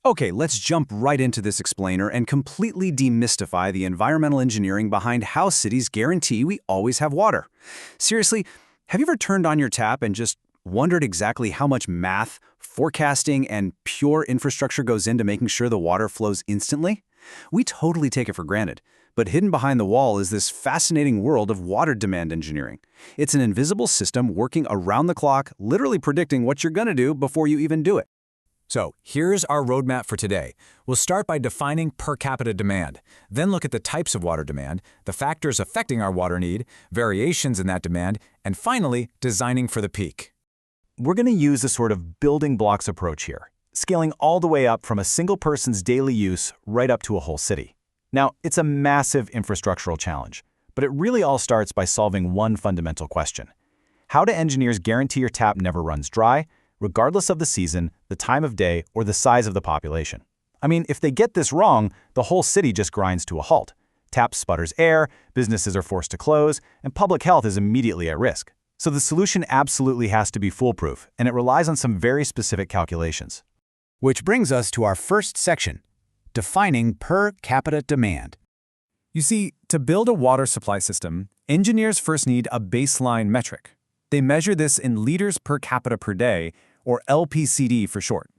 Okay, let's jump right into this explainer and completely demystify the environmental engineering behind how cities guarantee we always have water. Seriously, have you ever turned on your tap and just wondered exactly how much math, forecasting, and pure infrastructure goes into making sure the water flows instantly? We totally take it for granted, but hidden behind the wall is this fascinating world of water demand engineering. It's an invisible system working around the clock, literally predicting what you're going to do before you even do it. So here's our roadmap for today. We'll start by defining per capita demand, then look at the types of water demand, the factors affecting our water need, variations in that demand, and finally, designing for the peak. We're going to use a sort of building blocks approach here, scaling all the way up from a single person's daily use right up to a whole city. Now, it's a massive infrastructural challenge, but it really all starts by solving one fundamental question. How do engineers guarantee your tap never runs dry, regardless of the season, the time of day, or the size of the population? I mean, if they get this wrong, the whole city just grinds to a halt. Tap sputters air, businesses are forced to close, and public health is immediately at risk. So the solution absolutely has to be foolproof, and it relies on some very specific calculations. Which brings us to our first section, defining per capita demand. You see, to build a water supply system, engineers first need a baseline metric. They measure this in liters per capita per day, or LPCD for short.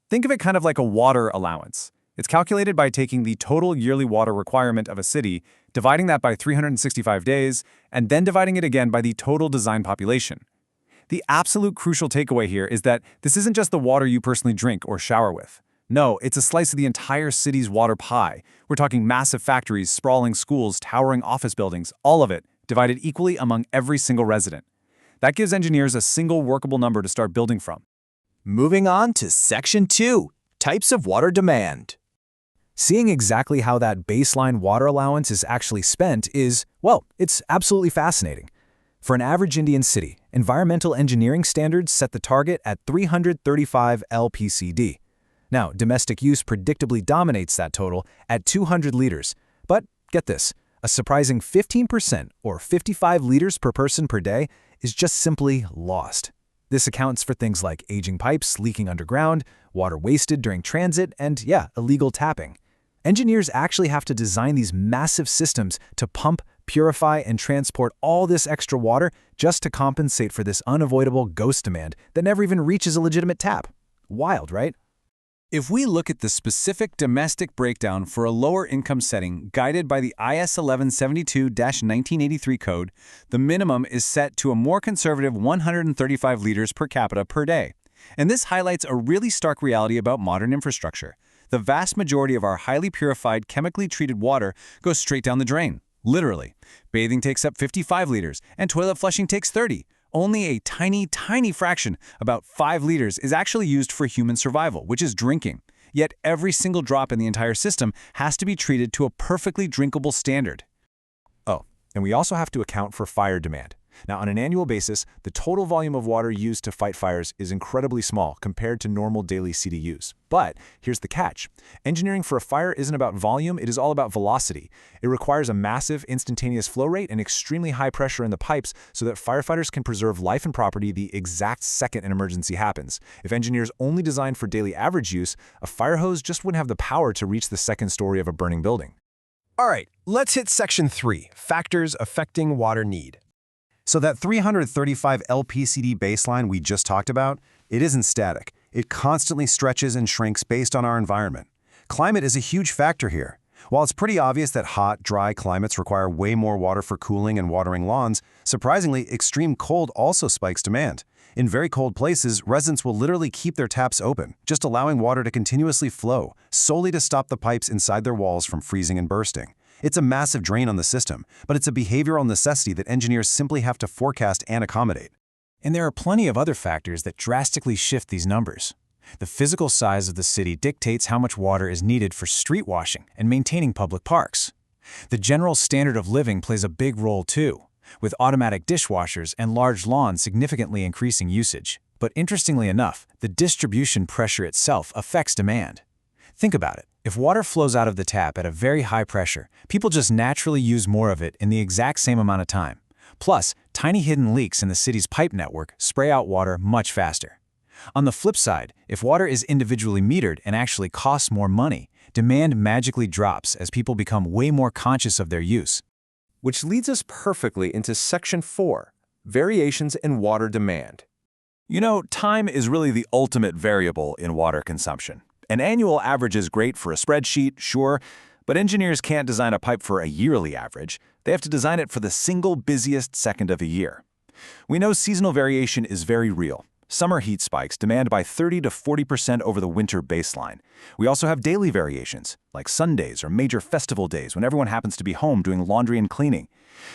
Think of it kind of like a water allowance. It's calculated by taking the total yearly water requirement of a city, dividing that by 365 days, and then dividing it again by the total design population. The absolute crucial takeaway here is that this isn't just the water you personally drink or shower with. No, it's a slice of the entire city's water pie. We're talking massive factories, sprawling schools, towering office buildings, all of it, divided equally among every single resident. That gives engineers a single workable number to start building from. Moving on to Section 2, Types of Water Demand. Seeing exactly how that baseline water allowance is actually spent is, well, it's absolutely fascinating. For an average Indian city, environmental engineering standards set the target at 335 LPCD. Now, domestic use predictably dominates that total at 200 liters. But get this, a surprising 15%, or 55 liters per person per day, is just simply lost. This accounts for things like aging pipes leaking underground, water wasted during transit, and illegal tapping. Engineers actually have to design these massive systems to pump, purify, and transport all this extra water just to compensate for this unavoidable ghost demand that never even reaches a legitimate tap. Wild, right? If we look at the specific domestic breakdown for a lower income setting guided by the IS 1172-1983 code, the minimum is set to a more conservative 135 liters per capita per day. And this highlights a really stark reality about modern infrastructure. The vast majority of our highly purified, chemically treated water goes straight down the drain, literally. Bathing takes up 55 liters, and toilet flushing takes 30. Only a tiny, tiny fraction, about 5 liters, is actually used for human survival, which is drinking. Yet every single drop in the entire system has to be treated to a perfectly drinkable standard. Oh, and we also have to account for fire demand. Now, on an annual basis, the total volume of water used to fight fires is incredibly small compared to normal daily city use. But here's the catch. Engineering for a fire isn't about volume, it is all about velocity. It requires a massive, instantaneous flow rate and extremely high pressure in the pipes so that firefighters can preserve life and property the exact second an emergency happens. If engineers only designed for daily average use, a fire hose just wouldn't have the power to reach the second story of a burning building. All right, let's hit Section 3, Factors Affecting Water Need. So that 335 LPCD baseline we just talked about, it isn't static. It constantly stretches and shrinks based on our environment. Climate is a huge factor here. While it's pretty obvious that hot, dry climates require way more water for cooling and watering lawns, surprisingly, extreme cold also spikes demand. In very cold places, residents will literally keep their taps open, just allowing water to continuously flow, solely to stop the pipes inside their walls from freezing and bursting. It's a massive drain on the system, but it's a behavioral necessity that engineers simply have to forecast and accommodate. And there are plenty of other factors that drastically shift these numbers. The physical size of the city dictates how much water is needed for street washing and maintaining public parks. The general standard of living plays a big role too, with automatic dishwashers and large lawns significantly increasing usage. But interestingly enough, the distribution pressure itself affects demand. Think about it. If water flows out of the tap at a very high pressure, people just naturally use more of it in the exact same amount of time. Plus, tiny hidden leaks in the city's pipe network spray out water much faster. On the flip side, if water is individually metered and actually costs more money, demand magically drops as people become way more conscious of their use. Which leads us perfectly into Section 4, Variations in Water Demand. You know, time is really the ultimate variable in water consumption. An annual average is great for a spreadsheet, sure, but engineers can't design a pipe for a yearly average. They have to design it for the single busiest second of a year. We know seasonal variation is very real. Summer heat spikes demand by 30 to 40% over the winter baseline. We also have daily variations, like Sundays or major festival days when everyone happens to be home doing laundry and cleaning.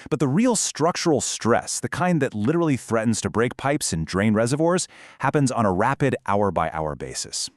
But the real structural stress, the kind that literally threatens to break pipes and drain reservoirs, happens on a rapid hour-by-hour basis.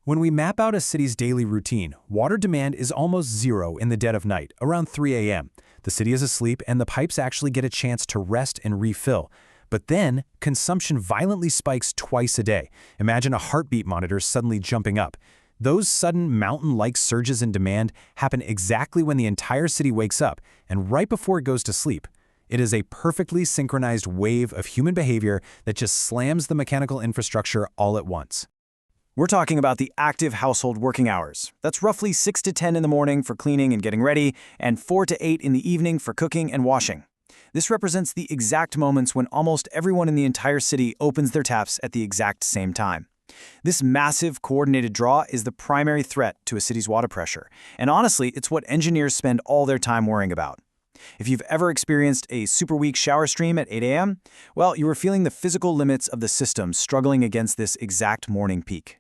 When we map out a city's daily routine, water demand is almost zero in the dead of night, around 3 a.m. The city is asleep and the pipes actually get a chance to rest and refill. But then, consumption violently spikes twice a day. Imagine a heartbeat monitor suddenly jumping up. Those sudden mountain-like surges in demand happen exactly when the entire city wakes up and right before it goes to sleep. It is a perfectly synchronized wave of human behavior that just slams the mechanical infrastructure all at once. We're talking about the active household working hours. That's roughly 6 to 10 in the morning for cleaning and getting ready, and 4 to 8 in the evening for cooking and washing. This represents the exact moments when almost everyone in the entire city opens their taps at the exact same time. This massive coordinated draw is the primary threat to a city's water pressure, and honestly, it's what engineers spend all their time worrying about. If you've ever experienced a super weak shower stream at 8 a.m., well, you were feeling the physical limits of the system struggling against this exact morning peak.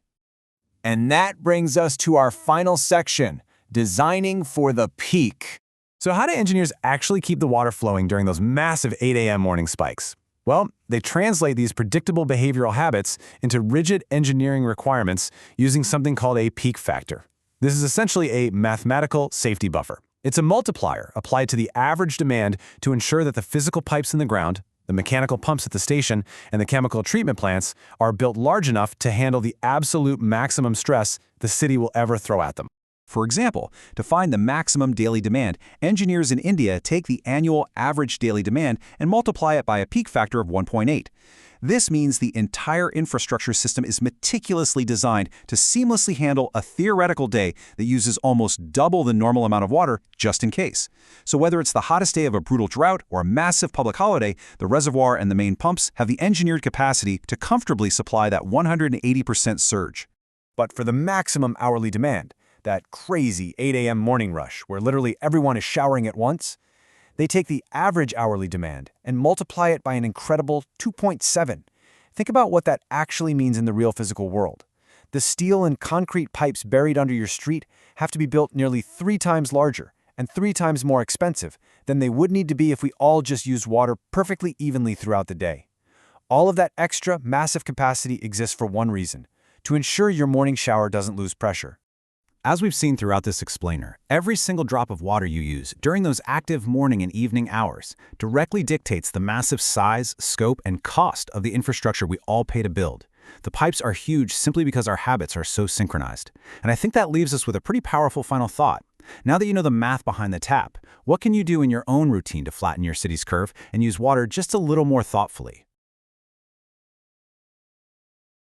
And that brings us to our final section, designing for the peak. So how do engineers actually keep the water flowing during those massive 8 a.m. morning spikes? Well, they translate these predictable behavioral habits into rigid engineering requirements using something called a peak factor. This is essentially a mathematical safety buffer. It's a multiplier applied to the average demand to ensure that the physical pipes in the ground, the mechanical pumps at the station, and the chemical treatment plants are built large enough to handle the absolute maximum stress the city will ever throw at them. For example, to find the maximum daily demand, engineers in India take the annual average daily demand and multiply it by a peak factor of 1.8. This means the entire infrastructure system is meticulously designed to seamlessly handle a theoretical day that uses almost double the normal amount of water just in case. So whether it's the hottest day of a brutal drought or a massive public holiday, the reservoir and the main pumps have the engineered capacity to comfortably supply that 180% surge. But for the maximum hourly demand, that crazy 8 a.m. morning rush where literally everyone is showering at once, they take the average hourly demand and multiply it by an incredible 2.7. Think about what that actually means in the real physical world. The steel and concrete pipes buried under your street have to be built nearly 3 times larger and 3 times more expensive than they would need to be if we all just used water perfectly evenly throughout the day. All of that extra massive capacity exists for one reason: to ensure your morning shower doesn't lose pressure. As we've seen throughout this explainer, every single drop of water you use during those active morning and evening hours directly dictates the massive size, scope, and cost of the infrastructure we all pay to build. The pipes are huge simply because our habits are so synchronized. And I think that leaves us with a pretty powerful final thought. Now that you know the math behind the tap, what can you do in your own routine to flatten your city's curve and use water just a little more thoughtfully?